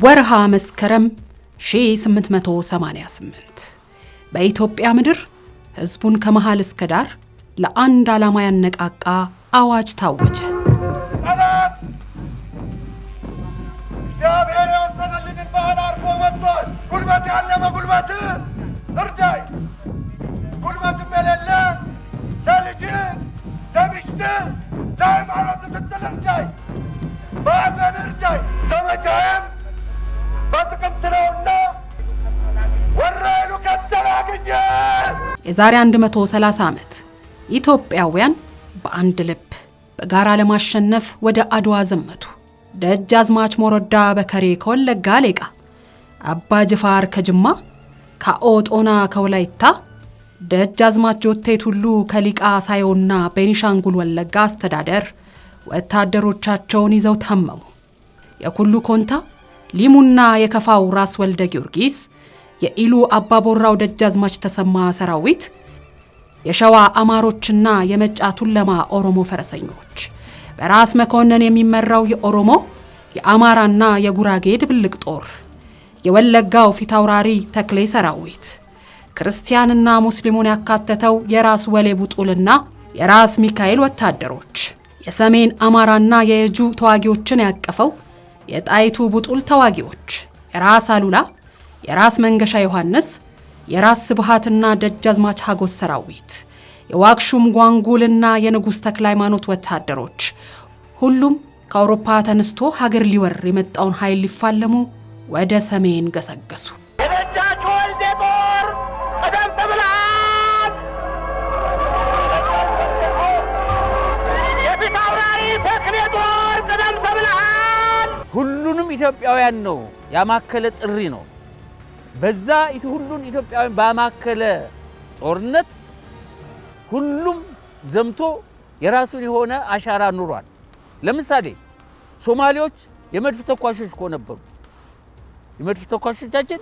ወርሃ መስከረም 1888 በኢትዮጵያ ምድር ህዝቡን ከመሃል እስከ ዳር ለአንድ ዓላማ ያነቃቃ አዋጅ ታወጀ። የዛሬ 130 ዓመት ኢትዮጵያውያን በአንድ ልብ በጋራ ለማሸነፍ ወደ አድዋ ዘመቱ። ደጃዝማች ሞሮዳ በከሬ ከወለጋ ሌቃ፣ አባ ጅፋር ከጅማ፣ ከኦጦና ከወላይታ፣ ደጃዝማች ጆቴ ቱሉ ከሊቃ ሳዮና ቤኒሻንጉል ወለጋ አስተዳደር ወታደሮቻቸውን ይዘው ተመሙ። የኩሉ ኮንታ ሊሙና የከፋው ራስ ወልደ ጊዮርጊስ፣ የኢሉ አባቦራው ደጃዝማች ተሰማ ሰራዊት፣ የሸዋ አማሮችና የመጫ ቱለማ ኦሮሞ ፈረሰኞች፣ በራስ መኮንን የሚመራው የኦሮሞ የአማራና የጉራጌ ድብልቅ ጦር፣ የወለጋው ፊታውራሪ ተክሌ ሰራዊት፣ ክርስቲያንና ሙስሊሙን ያካተተው የራስ ወሌ ቡጡልና የራስ ሚካኤል ወታደሮች፣ የሰሜን አማራና የየጁ ተዋጊዎችን ያቀፈው የጣይቱ ቡጡል ተዋጊዎች፣ የራስ አሉላ፣ የራስ መንገሻ ዮሐንስ፣ የራስ ስብሃትና ደጃዝማች ሀጎስ ሰራዊት፣ የዋክሹም ጓንጉልና የንጉስ ተክለ ሃይማኖት ወታደሮች፣ ሁሉም ከአውሮፓ ተነስቶ ሀገር ሊወር የመጣውን ኃይል ሊፋለሙ ወደ ሰሜን ገሰገሱ። የደጃች ወልዴ ጦር ቀደም ተብሏል። የፊታውራሪ ተክሌ ጦር ቀደም ተብሏል። ሁሉንም ኢትዮጵያውያን ነው ያማከለ ጥሪ ነው። በዛ ሁሉን ኢትዮጵያውያን ባማከለ ጦርነት ሁሉም ዘምቶ የራሱን የሆነ አሻራ ኑሯል። ለምሳሌ ሶማሌዎች የመድፍ ተኳሾች እኮ ነበሩ። የመድፍ ተኳሾቻችን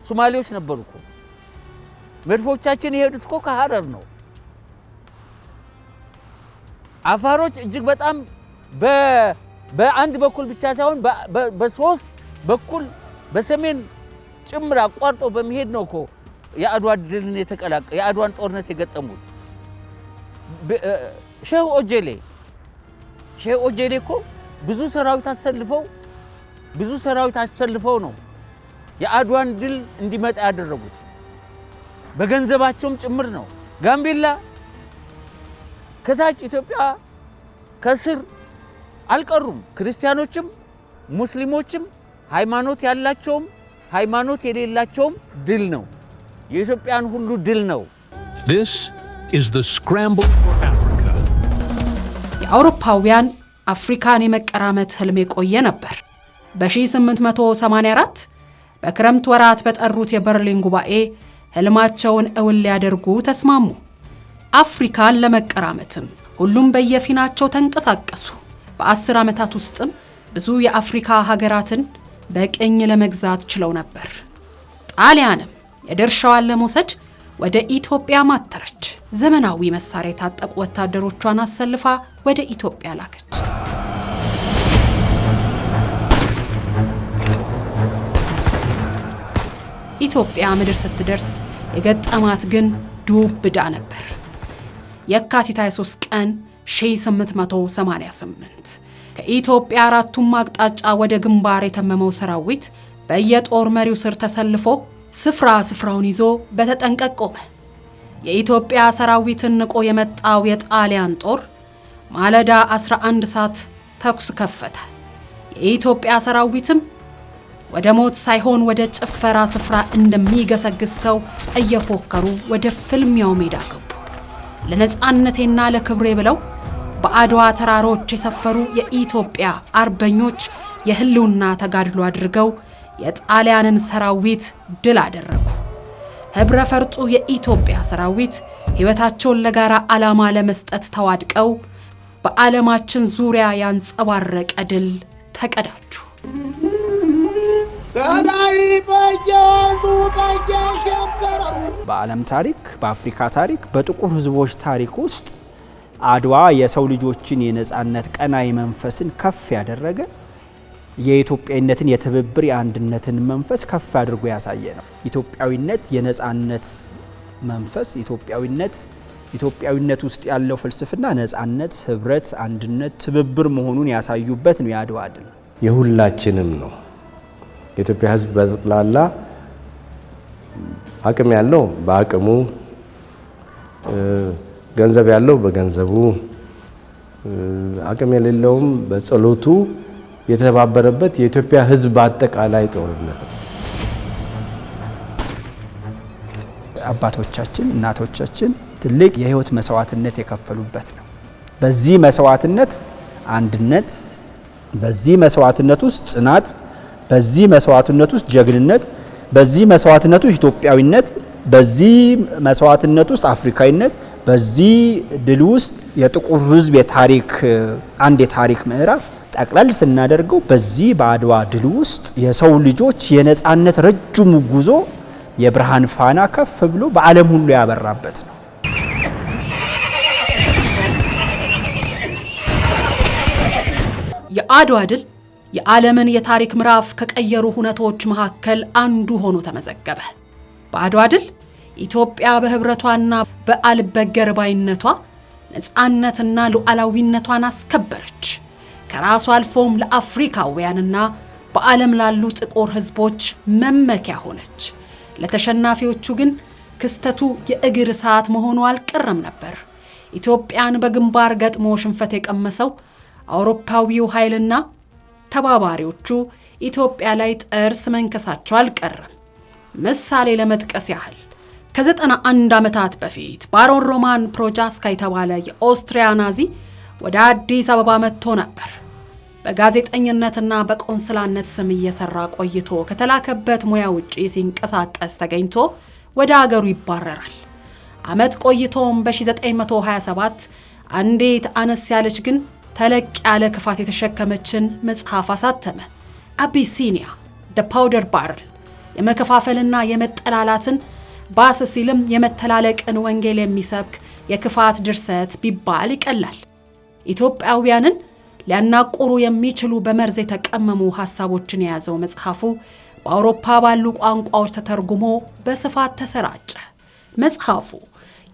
ሶማሌዎች ነበሩ እኮ። መድፎቻችን የሄዱት እኮ ከሐረር ነው። አፋሮች እጅግ በጣም በአንድ በኩል ብቻ ሳይሆን በሶስት በኩል በሰሜን ጭምር አቋርጠው በመሄድ ነው እኮ የአድዋ ድልን የአድዋን ጦርነት የገጠሙት። ሼህ ኦጄሌ እኮ ብዙ ሰራዊት አሰልፈው ነው የአድዋን ድል እንዲመጣ ያደረጉት። በገንዘባቸውም ጭምር ነው። ጋምቤላ ከታች ኢትዮጵያ ከስር አልቀሩም። ክርስቲያኖችም ሙስሊሞችም ሃይማኖት ያላቸውም ሃይማኖት የሌላቸውም ድል ነው። የኢትዮጵያን ሁሉ ድል ነው። This is the scramble for Africa. የአውሮፓውያን አፍሪካን የመቀራመት ህልም የቆየ ነበር። በ1884 በክረምት ወራት በጠሩት የበርሊን ጉባኤ ህልማቸውን እውን ሊያደርጉ ተስማሙ። አፍሪካን ለመቀራመትም ሁሉም በየፊናቸው ተንቀሳቀሱ። በ10 ዓመታት ውስጥም ብዙ የአፍሪካ ሀገራትን በቅኝ ለመግዛት ችለው ነበር። ጣሊያንም የድርሻዋን ለመውሰድ ወደ ኢትዮጵያ ማተረች። ዘመናዊ መሳሪያ የታጠቁ ወታደሮቿን አሰልፋ ወደ ኢትዮጵያ ላከች። ኢትዮጵያ ምድር ስትደርስ የገጠማት ግን ዱብዳ ነበር። የካቲት 23 ቀን 1888 ከኢትዮጵያ አራቱም አቅጣጫ ወደ ግንባር የተመመው ሰራዊት በየጦር መሪው ስር ተሰልፎ ስፍራውን ይዞ በተጠንቀቅ ቆመ። የኢትዮጵያ ሰራዊትን ንቆ የመጣው የጣሊያን ጦር ማለዳ 11 ሰዓት ተኩስ ከፈተ። የኢትዮጵያ ሰራዊትም ወደ ሞት ሳይሆን ወደ ጭፈራ ስፍራ እንደሚገሰግስ ሰው እየፎከሩ ወደ ፍልሚያው ሜዳ ገቡ። ለነጻነቴና ለክብሬ ብለው በአድዋ ተራሮች የሰፈሩ የኢትዮጵያ አርበኞች የህልውና ተጋድሎ አድርገው የጣሊያንን ሰራዊት ድል አደረጉ። ህብረ ፈርጡ የኢትዮጵያ ሰራዊት ህይወታቸውን ለጋራ ዓላማ ለመስጠት ተዋድቀው በዓለማችን ዙሪያ ያንጸባረቀ ድል ተቀዳጁ። በዓለም ታሪክ፣ በአፍሪካ ታሪክ፣ በጥቁር ህዝቦች ታሪክ ውስጥ አድዋ የሰው ልጆችን የነጻነት ቀናይ መንፈስን ከፍ ያደረገ የኢትዮጵያዊነትን የትብብር የአንድነትን መንፈስ ከፍ አድርጎ ያሳየ ነው። ኢትዮጵያዊነት የነጻነት መንፈስ፣ ኢትዮጵያዊነት ውስጥ ያለው ፍልስፍና ነጻነት፣ ህብረት፣ አንድነት፣ ትብብር መሆኑን ያሳዩበት ነው የአድዋ ድል። የሁላችንም ነው። የኢትዮጵያ ህዝብ በጠቅላላ አቅም ያለው በአቅሙ፣ ገንዘብ ያለው በገንዘቡ፣ አቅም የሌለውም በጸሎቱ የተባበረበት የኢትዮጵያ ህዝብ በአጠቃላይ ጦርነት ነው። አባቶቻችን እናቶቻችን ትልቅ የህይወት መስዋዕትነት የከፈሉበት ነው። በዚህ መስዋዕትነት አንድነት፣ በዚህ መስዋዕትነት ውስጥ ጽናት፣ በዚህ መስዋዕትነት ውስጥ ጀግንነት፣ በዚህ መስዋዕትነት ውስጥ ኢትዮጵያዊነት፣ በዚህ መስዋዕትነት ውስጥ አፍሪካዊነት፣ በዚህ ድል ውስጥ የጥቁር ህዝብ የታሪክ ምዕራፍ ጠቅላላ ስናደርገው በዚህ በአድዋ ድል ውስጥ የሰው ልጆች የነጻነት ረጅሙ ጉዞ የብርሃን ፋና ከፍ ብሎ በዓለም ሁሉ ያበራበት ነው። የአድዋ ድል የዓለምን የታሪክ ምዕራፍ ከቀየሩ ሁነቶች መካከል አንዱ ሆኖ ተመዘገበ። በአድዋ ድል ኢትዮጵያ በህብረቷና በአልበገር ባይነቷ ነጻነትና ሉዓላዊነቷን አስከበረች። ከራሷ አልፎም ለአፍሪካውያንና በዓለም ላሉ ጥቁር ህዝቦች መመኪያ ሆነች። ለተሸናፊዎቹ ግን ክስተቱ የእግር እሳት መሆኑ አልቀረም ነበር። ኢትዮጵያን በግንባር ገጥሞ ሽንፈት የቀመሰው አውሮፓዊው ኃይልና ተባባሪዎቹ ኢትዮጵያ ላይ ጥርስ መንከሳቸው አልቀረም። ምሳሌ ለመጥቀስ ያህል ከ91 ዓመታት በፊት ባሮን ሮማን ፕሮጃስካ የተባለ የኦስትሪያ ናዚ ወደ አዲስ አበባ መጥቶ ነበር። በጋዜጠኝነትና በቆንስላነት ስም እየሰራ ቆይቶ ከተላከበት ሙያ ውጪ ሲንቀሳቀስ ተገኝቶ ወደ አገሩ ይባረራል። አመት ቆይቶም በ1927 አንዲት አነስ ያለች ግን ተለቅ ያለ ክፋት የተሸከመችን መጽሐፍ አሳተመ። አቢሲኒያ ዘ ፓውደር ባርል፣ የመከፋፈልና የመጠላላትን ባስ ሲልም የመተላለቅን ወንጌል የሚሰብክ የክፋት ድርሰት ቢባል ይቀላል። ኢትዮጵያውያንን ሊያናቁሩ የሚችሉ በመርዝ የተቀመሙ ሐሳቦችን የያዘው መጽሐፉ በአውሮፓ ባሉ ቋንቋዎች ተተርጉሞ በስፋት ተሰራጨ። መጽሐፉ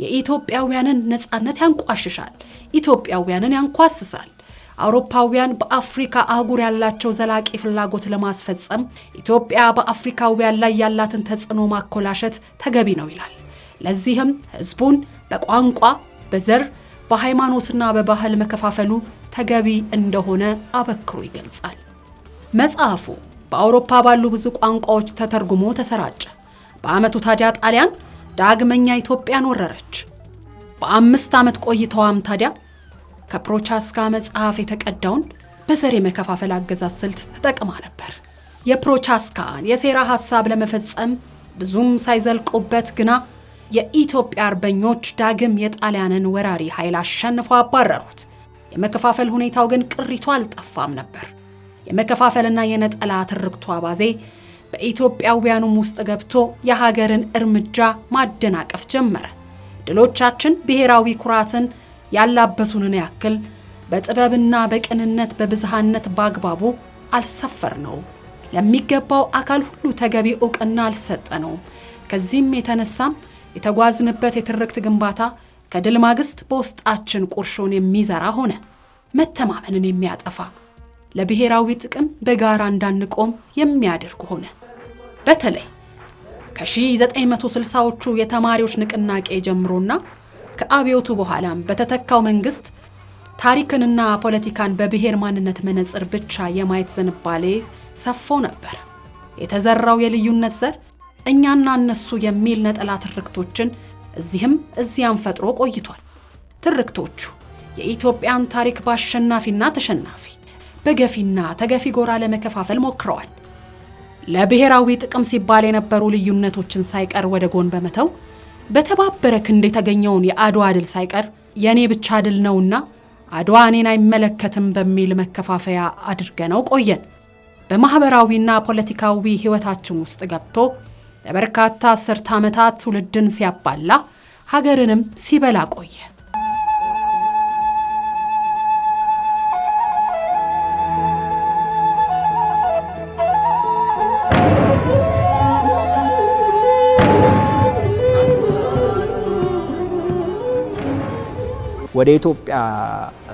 የኢትዮጵያውያንን ነጻነት ያንቋሽሻል፣ ኢትዮጵያውያንን ያንኳስሳል። አውሮፓውያን በአፍሪካ አህጉር ያላቸው ዘላቂ ፍላጎት ለማስፈጸም ኢትዮጵያ በአፍሪካውያን ላይ ያላትን ተጽዕኖ ማኮላሸት ተገቢ ነው ይላል። ለዚህም ህዝቡን በቋንቋ፣ በዘር፣ በሃይማኖትና በባህል መከፋፈሉ ተገቢ እንደሆነ አበክሮ ይገልጻል። መጽሐፉ በአውሮፓ ባሉ ብዙ ቋንቋዎች ተተርጉሞ ተሰራጨ። በአመቱ ታዲያ ጣሊያን ዳግመኛ ኢትዮጵያን ወረረች። በ5 ዓመት ቆይታዋም ታዲያ ከፕሮቻስካ መጽሐፍ የተቀዳውን በዘር የመከፋፈል አገዛዝ ስልት ተጠቅማ ነበር። የፕሮቻስካን የሴራ ሐሳብ ለመፈጸም ብዙም ሳይዘልቁበት ግና የኢትዮጵያ አርበኞች ዳግም የጣሊያንን ወራሪ ኃይል አሸንፈው አባረሩት። የመከፋፈል ሁኔታው ግን ቅሪቱ አልጠፋም ነበር። የመከፋፈልና የነጠላ ትርክቱ አባዜ በኢትዮጵያውያኑም ውስጥ ገብቶ የሀገርን እርምጃ ማደናቀፍ ጀመረ። ድሎቻችን ብሔራዊ ኩራትን ያላበሱንን ያክል በጥበብና በቅንነት በብዝሃነት ባግባቡ አልሰፈርነውም። ለሚገባው አካል ሁሉ ተገቢ ዕውቅና አልሰጠነውም። ከዚህም የተነሳም የተጓዝንበት የትርክት ግንባታ ከድል ማግስት በውስጣችን ቁርሾን የሚዘራ ሆነ፣ መተማመንን የሚያጠፋ፣ ለብሔራዊ ጥቅም በጋራ እንዳንቆም የሚያደርግ ሆነ። በተለይ ከ1960ዎቹ የተማሪዎች ንቅናቄ ጀምሮና ከአብዮቱ በኋላም በተተካው መንግስት ታሪክንና ፖለቲካን በብሔር ማንነት መነጽር ብቻ የማየት ዝንባሌ ሰፎ ነበር። የተዘራው የልዩነት ዘር እኛና እነሱ የሚል ነጠላ ትርክቶችን እዚህም እዚያም ፈጥሮ ቆይቷል። ትርክቶቹ የኢትዮጵያን ታሪክ በአሸናፊና ተሸናፊ፣ በገፊና ተገፊ ጎራ ለመከፋፈል ሞክረዋል። ለብሔራዊ ጥቅም ሲባል የነበሩ ልዩነቶችን ሳይቀር ወደ ጎን በመተው በተባበረ ክንድ የተገኘውን የአድዋ ድል ሳይቀር የኔ ብቻ ድል ነውና አድዋ እኔን አይመለከትም በሚል መከፋፈያ አድርገነው ቆየን። በማህበራዊና ፖለቲካዊ ህይወታችን ውስጥ ገብቶ ለበርካታ አስርተ ዓመታት ትውልድን ሲያባላ ሀገርንም ሲበላ ቆየ። ወደ ኢትዮጵያ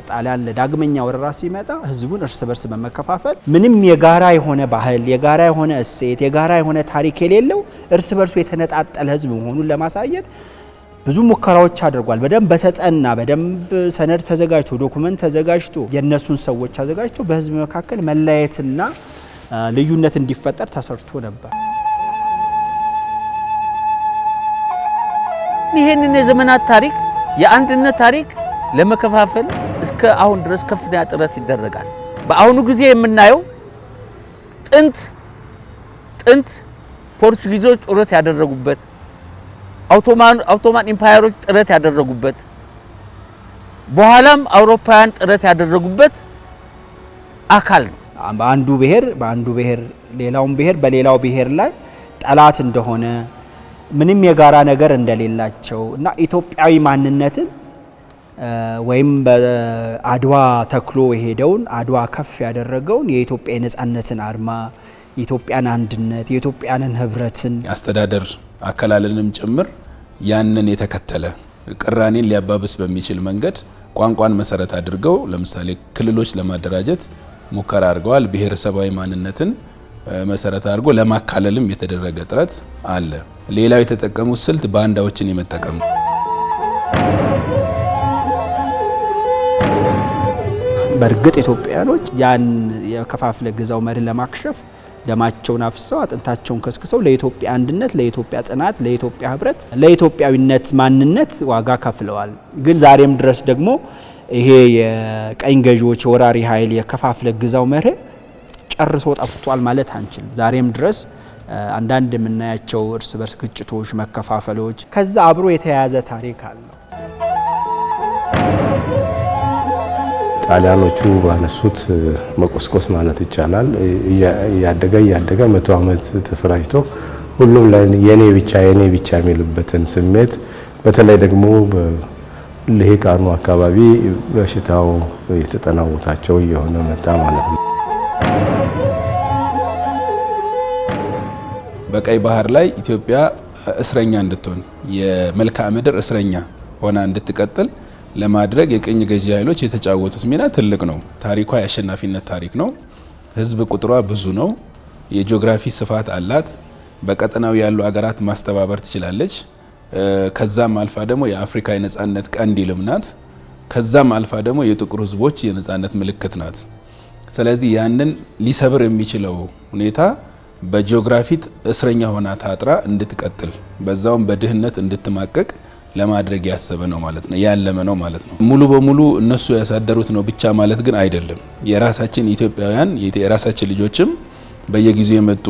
ጣሊያን ለዳግመኛ ወረራ ሲመጣ ህዝቡን እርስ በርስ በመከፋፈል ምንም የጋራ የሆነ ባህል፣ የጋራ የሆነ እሴት፣ የጋራ የሆነ ታሪክ የሌለው እርስ በርሱ የተነጣጠለ ህዝብ መሆኑን ለማሳየት ብዙ ሙከራዎች አድርጓል። በደንብ በተጠና በደንብ ሰነድ ተዘጋጅቶ ዶኩመንት ተዘጋጅቶ የነሱን ሰዎች አዘጋጅቶ በህዝብ መካከል መለያየትና ልዩነት እንዲፈጠር ተሰርቶ ነበር። ይሄንን የዘመናት ታሪክ የአንድነት ታሪክ ለመከፋፈል እስከ አሁን ድረስ ከፍተኛ ጥረት ይደረጋል። በአሁኑ ጊዜ የምናየው ጥንት ፖርቹጊዞች ጥረት ያደረጉበት፣ አውቶማን ኢምፓየሮች ጥረት ያደረጉበት፣ በኋላም አውሮፓውያን ጥረት ያደረጉበት አካል ነው። በአንዱ ብሔር ሌላውን ብሔር በሌላው ብሔር ላይ ጠላት እንደሆነ ምንም የጋራ ነገር እንደሌላቸው እና ኢትዮጵያዊ ማንነትን ወይም በአድዋ ተክሎ የሄደውን አድዋ ከፍ ያደረገውን የኢትዮጵያ የነጻነትን አርማ፣ የኢትዮጵያን አንድነት፣ የኢትዮጵያንን ህብረትን አስተዳደር አከላለልንም ጭምር ያንን የተከተለ ቅራኔን ሊያባብስ በሚችል መንገድ ቋንቋን መሰረት አድርገው ለምሳሌ ክልሎች ለማደራጀት ሙከራ አድርገዋል። ብሔረሰባዊ ማንነትን መሰረት አድርጎ ለማካለልም የተደረገ ጥረት አለ። ሌላው የተጠቀሙት ስልት ባንዳዎችን የመጠቀም ነው። በእርግጥ ኢትዮጵያኖች ያን የከፋፍለ ግዛው መርህ ለማክሸፍ ደማቸውን አፍሰው አጥንታቸውን ከስክሰው ለኢትዮጵያ አንድነት፣ ለኢትዮጵያ ጽናት፣ ለኢትዮጵያ ህብረት፣ ለኢትዮጵያዊነት ማንነት ዋጋ ከፍለዋል። ግን ዛሬም ድረስ ደግሞ ይሄ የቀኝ ገዢዎች ወራሪ ኃይል የከፋፍለ ግዛው መርህ ጨርሶ ጠፍቷል ማለት አንችልም። ዛሬም ድረስ አንዳንድ የምናያቸው እርስ በርስ ግጭቶች፣ መከፋፈሎች ከዛ አብሮ የተያያዘ ታሪክ አለው። ጣሊያኖቹ ባነሱት መቆስቆስ ማለት ይቻላል እያደገ 100 ዓመት ተሰራጭቶ ሁሉም ላይ የኔ ብቻ የሚልበትን ስሜት በተለይ ደግሞ በልሂቃኑ አካባቢ በሽታው የተጠናወታቸው እየሆነ መጣ ማለት ነው። በቀይ ባህር ላይ ኢትዮጵያ እስረኛ እንድትሆን የመልክዓ ምድር እስረኛ ሆና እንድትቀጥል ለማድረግ የቅኝ ገዢ ኃይሎች የተጫወቱት ሚና ትልቅ ነው። ታሪኳ የአሸናፊነት ታሪክ ነው። ህዝብ ቁጥሯ ብዙ ነው። የጂኦግራፊ ስፋት አላት። በቀጠናው ያሉ አገራት ማስተባበር ትችላለች። ከዛም አልፋ ደግሞ የአፍሪካ የነጻነት ቀንዲልም ናት። ከዛም አልፋ ደግሞ የጥቁር ህዝቦች የነጻነት ምልክት ናት። ስለዚህ ያንን ሊሰብር የሚችለው ሁኔታ በጂኦግራፊ እስረኛ ሆና ታጥራ እንድትቀጥል በዛውም በድህነት እንድትማቀቅ ለማድረግ ያሰበ ነው ማለት ነው፣ ያለመ ነው ማለት ነው። ሙሉ በሙሉ እነሱ ያሳደሩት ነው ብቻ ማለት ግን አይደለም። የራሳችን ኢትዮጵያውያን የራሳችን ልጆችም በየጊዜው የመጡ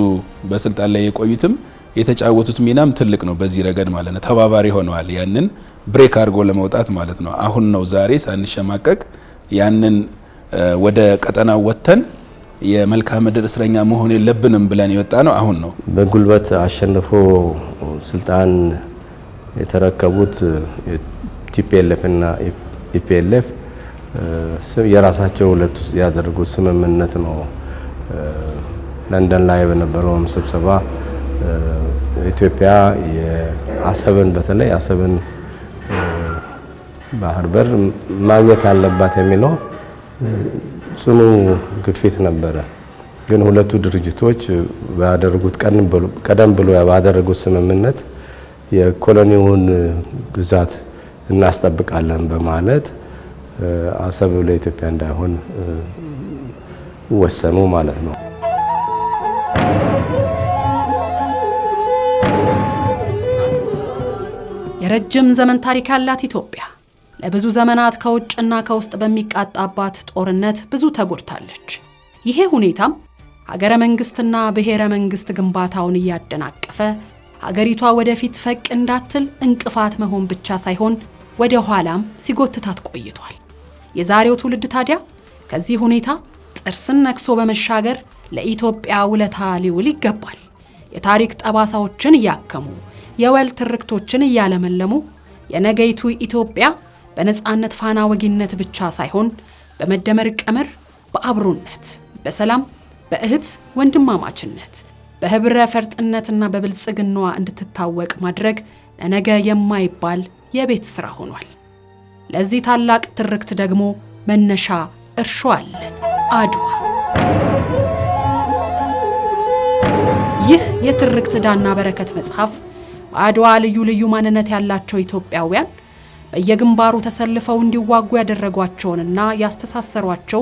በስልጣን ላይ የቆዩትም የተጫወቱት ሚናም ትልቅ ነው በዚህ ረገድ ማለት ነው። ተባባሪ ሆነዋል ያንን ብሬክ አድርጎ ለመውጣት ማለት ነው። አሁን ነው ዛሬ ሳንሸማቀቅ ያንን ወደ ቀጠናው ወጥተን የመልክዓ ምድር እስረኛ መሆን የለብንም ብለን የወጣ ነው። አሁን ነው በጉልበት አሸንፎ ስልጣን የተረከቡት ቲፒኤልኤፍ እና ኢፒኤልኤፍ የራሳቸው ሁለቱ ያደረጉት ስምምነት ነው። ለንደን ላይ በነበረው ስብሰባ ኢትዮጵያ የአሰብን በተለይ አሰብን ባህር በር ማግኘት አለባት የሚለው ጽኑ ግፊት ነበረ። ግን ሁለቱ ድርጅቶች ባደረጉት ቀደም ብሎ ባደረጉት ስምምነት የኮሎኒውን ግዛት እናስጠብቃለን በማለት አሰብ ለኢትዮጵያ እንዳይሆን ወሰኑ ማለት ነው። የረጅም ዘመን ታሪክ ያላት ኢትዮጵያ ለብዙ ዘመናት ከውጭና ከውስጥ በሚቃጣባት ጦርነት ብዙ ተጎድታለች። ይሄ ሁኔታም ሀገረ መንግስትና ብሔረ መንግስት ግንባታውን እያደናቀፈ ሀገሪቷ ወደፊት ፈቅ እንዳትል እንቅፋት መሆን ብቻ ሳይሆን ወደ ኋላም ሲጎትታት ቆይቷል። የዛሬው ትውልድ ታዲያ ከዚህ ሁኔታ ጥርስን ነክሶ በመሻገር ለኢትዮጵያ ውለታ ሊውል ይገባል። የታሪክ ጠባሳዎችን እያከሙ የወል ትርክቶችን እያለመለሙ የነገይቱ ኢትዮጵያ በነጻነት ፋና ወጊነት ብቻ ሳይሆን በመደመር ቀመር፣ በአብሮነት፣ በሰላም፣ በእህት ወንድማማችነት፣ በህብረ ፈርጥነትና በብልጽግናዋ እንድትታወቅ ማድረግ ለነገ የማይባል የቤት ስራ ሆኗል። ለዚህ ታላቅ ትርክት ደግሞ መነሻ እርሾ አለ፣ አድዋ። ይህ የትርክት ዕዳና በረከት መጽሐፍ በአድዋ ልዩ ልዩ ማንነት ያላቸው ኢትዮጵያውያን በየግንባሩ ተሰልፈው እንዲዋጉ ያደረጓቸውንና ያስተሳሰሯቸው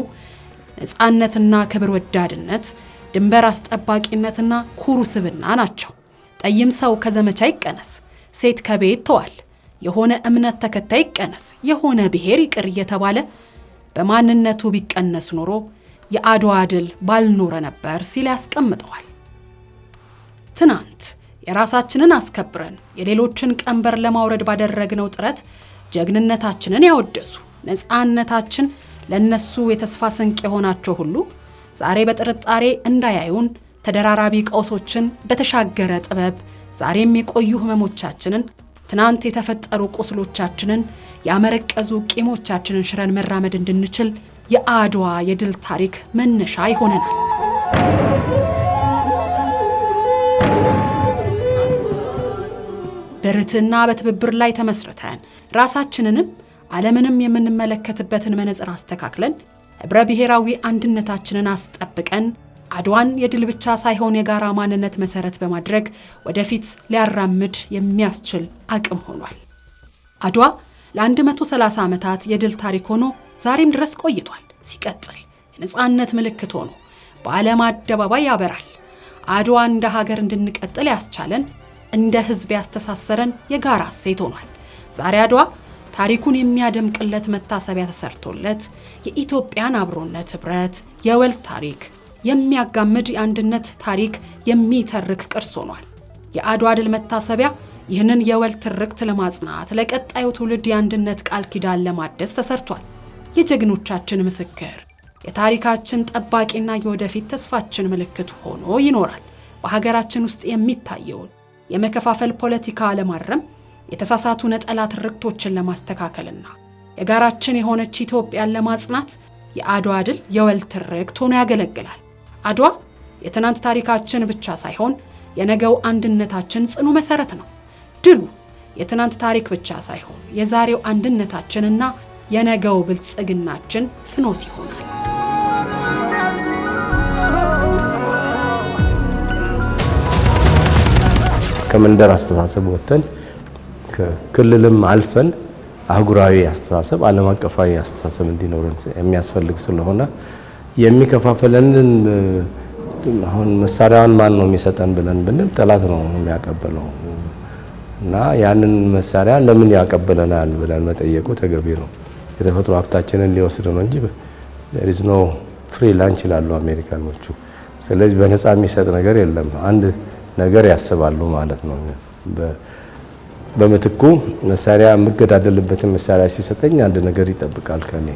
ነፃነትና ክብር ወዳድነት፣ ድንበር አስጠባቂነትና ኩሩ ስብዕና ናቸው። ጠይም ሰው ከዘመቻ ይቀነስ፣ ሴት ከቤት ተዋል፣ የሆነ እምነት ተከታይ ይቀነስ፣ የሆነ ብሔር ይቅር እየተባለ በማንነቱ ቢቀነስ ኖሮ የአድዋ ድል ባልኖረ ነበር ሲል ያስቀምጠዋል። ትናንት የራሳችንን አስከብረን የሌሎችን ቀንበር ለማውረድ ባደረግነው ጥረት ጀግንነታችንን ያወደሱ፣ ነፃነታችን ለነሱ የተስፋ ስንቅ የሆናቸው ሁሉ ዛሬ በጥርጣሬ እንዳያዩን ተደራራቢ ቀውሶችን በተሻገረ ጥበብ ዛሬም የቆዩ ህመሞቻችንን፣ ትናንት የተፈጠሩ ቁስሎቻችንን፣ ያመረቀዙ ቂሞቻችንን ሽረን መራመድ እንድንችል የአድዋ የድል ታሪክ መነሻ ይሆነናል። በርትና በትብብር ላይ ተመስርተን ራሳችንንም ዓለምንም የምንመለከትበትን መነጽር አስተካክለን ህብረ ብሔራዊ አንድነታችንን አስጠብቀን አድዋን የድል ብቻ ሳይሆን የጋራ ማንነት መሰረት በማድረግ ወደፊት ሊያራምድ የሚያስችል አቅም ሆኗል። አድዋ ለ130 ዓመታት የድል ታሪክ ሆኖ ዛሬም ድረስ ቆይቷል። ሲቀጥል የነፃነት ምልክት ሆኖ በዓለም አደባባይ ያበራል። አድዋ እንደ ሀገር እንድንቀጥል ያስቻለን፣ እንደ ህዝብ ያስተሳሰረን የጋራ እሴት ሆኗል። ዛሬ አድዋ ታሪኩን የሚያደምቅለት መታሰቢያ ተሰርቶለት የኢትዮጵያን አብሮነት ህብረት የወል ታሪክ የሚያጋምድ የአንድነት ታሪክ የሚተርክ ቅርስ ሆኗል። የአድዋ ድል መታሰቢያ ይህንን የወል ትርክት ለማጽናት ለቀጣዩ ትውልድ የአንድነት ቃል ኪዳን ለማደስ ተሰርቷል። የጀግኖቻችን ምስክር፣ የታሪካችን ጠባቂና የወደፊት ተስፋችን ምልክት ሆኖ ይኖራል። በሀገራችን ውስጥ የሚታየውን የመከፋፈል ፖለቲካ ለማረም፣ የተሳሳቱ ነጠላ ትርክቶችን ለማስተካከልና የጋራችን የሆነች ኢትዮጵያን ለማጽናት የአድዋ ድል የወል ትርክት ሆኖ ያገለግላል። አድዋ የትናንት ታሪካችን ብቻ ሳይሆን የነገው አንድነታችን ጽኑ መሰረት ነው። ድሉ የትናንት ታሪክ ብቻ ሳይሆን የዛሬው አንድነታችንና የነገው ብልጽግናችን ፍኖት ይሆናል። ከመንደር አስተሳሰብ ወጥተን ከክልልም አልፈን አህጉራዊ አስተሳሰብ፣ ዓለም አቀፋዊ አስተሳሰብ እንዲኖረን የሚያስፈልግ ስለሆነ የሚከፋፈለንን አሁን መሳሪያውን ማን ነው የሚሰጠን ብለን ብንል ጠላት ነው የሚያቀበለው እና ያንን መሳሪያ ለምን ያቀበለናል ብለን መጠየቁ ተገቢ ነው። የተፈጥሮ ሀብታችንን ሊወስድ ነው እንጂ there is no free lunch ይላሉ አሜሪካኖቹ። ስለዚህ በነፃ የሚሰጥ ነገር የለም። አንድ ነገር ያስባሉ ማለት ነው። በምትኩ መሳሪያ የምገዳደልበትን መሳሪያ ሲሰጠኝ አንድ ነገር ይጠብቃል ከኔ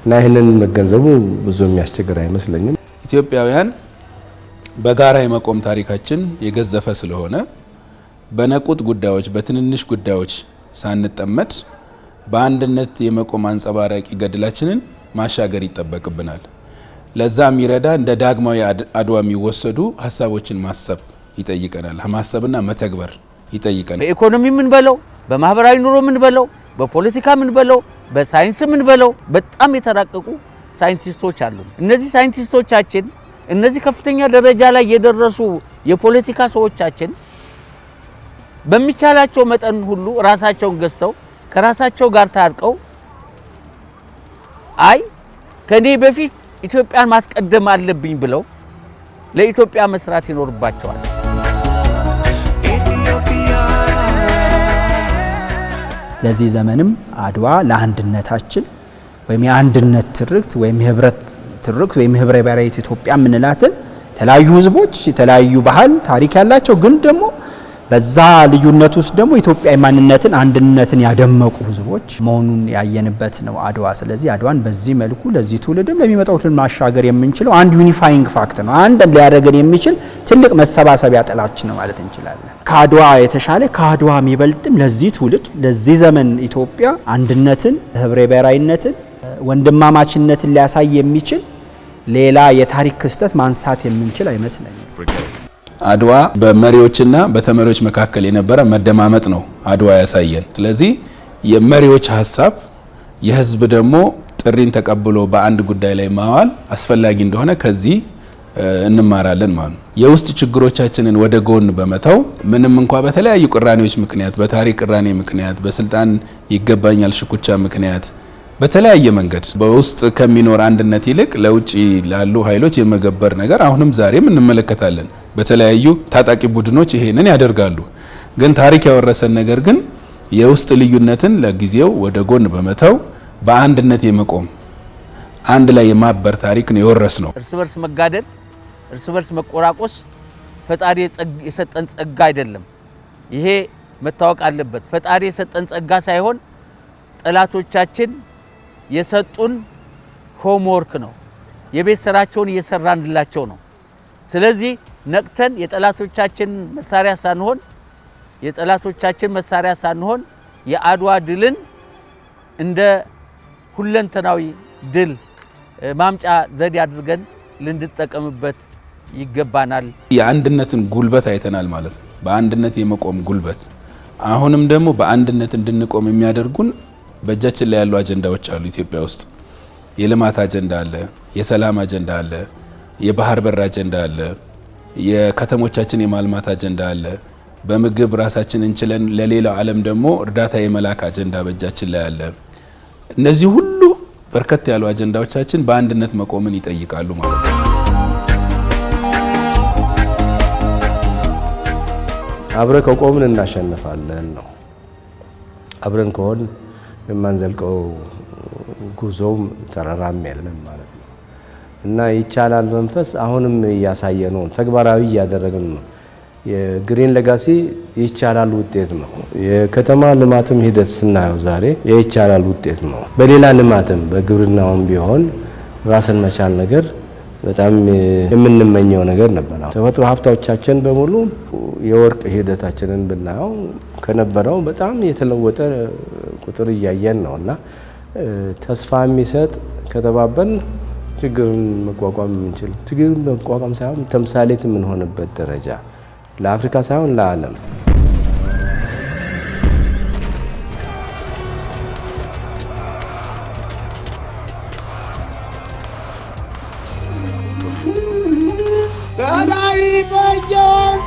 እና ይህንን መገንዘቡ ብዙ የሚያስቸግር አይመስለኝም። ኢትዮጵያውያን በጋራ የመቆም ታሪካችን የገዘፈ ስለሆነ በነቁጥ ጉዳዮች፣ በትንንሽ ጉዳዮች ሳንጠመድ በአንድነት የመቆም አንጸባራቂ ገድላችንን ማሻገር ይጠበቅብናል። ለዛ የሚረዳ እንደ ዳግማዊ አድዋ የሚወሰዱ ሀሳቦችን ማሰብ ይጠይቀናል። ማሰብና መተግበር ይጠይቀናል። በኢኮኖሚ ምን በለው፣ በማህበራዊ ኑሮ ምን በለው፣ በፖለቲካ ምን በለው፣ በሳይንስ ምን በለው በጣም የተራቀቁ ሳይንቲስቶች አሉ። እነዚህ ሳይንቲስቶቻችን፣ እነዚህ ከፍተኛ ደረጃ ላይ የደረሱ የፖለቲካ ሰዎቻችን በሚቻላቸው መጠን ሁሉ ራሳቸውን ገዝተው ከራሳቸው ጋር ታርቀው አይ ከኔ በፊት ኢትዮጵያን ማስቀደም አለብኝ ብለው ለኢትዮጵያ መስራት ይኖርባቸዋል። ለዚህ ዘመንም አድዋ ለአንድነታችን ወይም የአንድነት ትርክት ወይም የህብረት ትርክት ወይም ህብረ ብሔራዊ ኢትዮጵያ የምንላትን የተለያዩ ህዝቦች የተለያዩ ባህል ታሪክ ያላቸው ግን ደግሞ በዛ ልዩነት ውስጥ ደግሞ ኢትዮጵያዊ ማንነትን አንድነትን ያደመቁ ህዝቦች መሆኑን ያየንበት ነው አድዋ። ስለዚህ አድዋን በዚህ መልኩ ለዚህ ትውልድም ለሚመጣው ትውልድ ማሻገር የምንችለው አንድ ዩኒፋይንግ ፋክተር ነው። አንድ ሊያደርገን የሚችል ትልቅ መሰባሰቢያ ጥላችን ነው ማለት እንችላለን። ከአድዋ የተሻለ ከአድዋ የሚበልጥም ለዚህ ትውልድ ለዚህ ዘመን ኢትዮጵያ አንድነትን፣ ህብረ ብሔራዊነትን፣ ወንድማማችነትን ሊያሳይ የሚችል ሌላ የታሪክ ክስተት ማንሳት የምንችል አይመስለኝም። አድዋ በመሪዎችና በተመሪዎች መካከል የነበረ መደማመጥ ነው አድዋ ያሳየን። ስለዚህ የመሪዎች ሀሳብ የህዝብ ደግሞ ጥሪን ተቀብሎ በአንድ ጉዳይ ላይ ማዋል አስፈላጊ እንደሆነ ከዚህ እንማራለን ማለት ነው። የውስጥ ችግሮቻችንን ወደ ጎን በመተው ምንም እንኳን በተለያዩ ቅራኔዎች ምክንያት በታሪክ ቅራኔ ምክንያት በስልጣን ይገባኛል ሽኩቻ ምክንያት በተለያየ መንገድ በውስጥ ከሚኖር አንድነት ይልቅ ለውጪ ላሉ ኃይሎች የመገበር ነገር አሁንም ዛሬም እንመለከታለን። በተለያዩ ታጣቂ ቡድኖች ይሄንን ያደርጋሉ። ግን ታሪክ ያወረሰን ነገር ግን የውስጥ ልዩነትን ለጊዜው ወደ ጎን በመተው በአንድነት የመቆም አንድ ላይ የማበር ታሪክ ነው የወረስ ነው። እርስ በርስ መጋደል፣ እርስ በርስ መቆራቆስ ፈጣሪ የሰጠን ጸጋ አይደለም። ይሄ መታወቅ አለበት። ፈጣሪ የሰጠን ጸጋ ሳይሆን ጠላቶቻችን የሰጡን ሆምወርክ ነው። የቤት ስራቸውን እየሰራንላቸው ነው። ስለዚህ ነቅተን የጠላቶቻችን መሳሪያ ሳንሆን የአድዋ ድልን እንደ ሁለንተናዊ ድል ማምጫ ዘዴ አድርገን ልንጠቀምበት ይገባናል። የአንድነትን ጉልበት አይተናል ማለት ነው። በአንድነት የመቆም ጉልበት አሁንም ደግሞ በአንድነት እንድንቆም የሚያደርጉን በእጃችን ላይ ያሉ አጀንዳዎች አሉ። ኢትዮጵያ ውስጥ የልማት አጀንዳ አለ፣ የሰላም አጀንዳ አለ፣ የባህር በር አጀንዳ አለ፣ የከተሞቻችን የማልማት አጀንዳ አለ፣ በምግብ ራሳችን እንችለን ለሌላው ዓለም ደግሞ እርዳታ የመላክ አጀንዳ በእጃችን ላይ አለ። እነዚህ ሁሉ በርከት ያሉ አጀንዳዎቻችን በአንድነት መቆምን ይጠይቃሉ ማለት ነው። አብረ ከቆምን እናሸንፋለን ነው። አብረን ከሆን የማንዘልቀው ጉዞም ተራራም የለም ማለት ነው እና ይቻላል መንፈስ አሁንም እያሳየ ነው፣ ተግባራዊ እያደረግን ነው። የግሪን ሌጋሲ ይቻላል ውጤት ነው። የከተማ ልማትም ሂደት ስናየው ዛሬ ይቻላል ውጤት ነው። በሌላ ልማትም በግብርናውም ቢሆን ራስን መቻል ነገር በጣም የምንመኘው ነገር ነበር። ተፈጥሮ ሀብቶቻችን በሙሉ የወርቅ ሂደታችንን ብናየው ከነበረው በጣም የተለወጠ ቁጥር እያየን ነው እና ተስፋ የሚሰጥ ከተባበን ችግርን መቋቋም የምንችል ችግርን መቋቋም ሳይሆን ተምሳሌት የምንሆንበት ደረጃ ለአፍሪካ ሳይሆን ለዓለም ገዳይ በየወንዙ